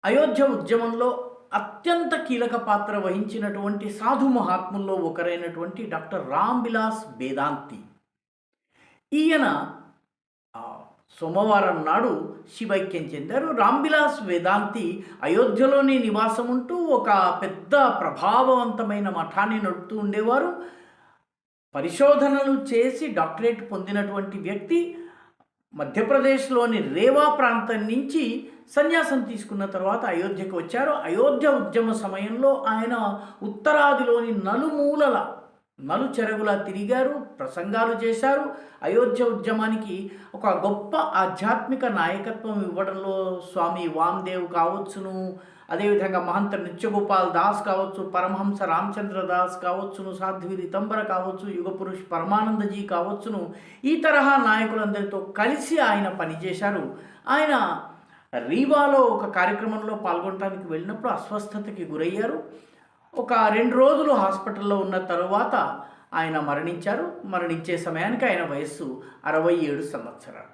అయోధ్య ఉద్యమంలో అత్యంత కీలక పాత్ర వహించినటువంటి సాధు మహాత్ముల్లో ఒకరైనటువంటి డాక్టర్ రామ్ బిలాస్ వేదాంతి. ఈయన సోమవారం నాడు శివైక్యం చెందారు. రామ్ బిలాస్ వేదాంతి అయోధ్యలోని నివాసం ఉంటూ ఒక పెద్ద ప్రభావవంతమైన మఠాన్ని నడుపుతూ ఉండేవారు. పరిశోధనలు చేసి డాక్టరేట్ పొందినటువంటి వ్యక్తి. మధ్యప్రదేశ్లోని రేవా ప్రాంతం నుంచి సన్యాసం తీసుకున్న తర్వాత అయోధ్యకు వచ్చారు. అయోధ్య ఉద్యమ సమయంలో ఆయన ఉత్తరాదిలోని నలుమూలల నలుచెరగులా తిరిగారు, ప్రసంగాలు చేశారు. అయోధ్య ఉద్యమానికి ఒక గొప్ప ఆధ్యాత్మిక నాయకత్వం ఇవ్వడంలో స్వామి వామదేవ్ కావచ్చును, అదేవిధంగా మహంత నృత్యగోపాల్ దాస్ కావచ్చు, పరమహంస రామచంద్ర దాస్ కావచ్చును, సాధ్వి రితంబర కావచ్చు, యుగపురుష్ పరమానందజీ కావచ్చును, ఈ తరహా నాయకులందరితో కలిసి ఆయన పనిచేశారు. ఆయన రీవాలో ఒక కార్యక్రమంలో పాల్గొనడానికి వెళ్ళినప్పుడు అస్వస్థతకి గురయ్యారు. ఒక 2 రోజులు హాస్పిటల్లో ఉన్న తరువాత ఆయన మరణించారు. మరణించే సమయానికి ఆయన వయస్సు 67 సంవత్సరాలు.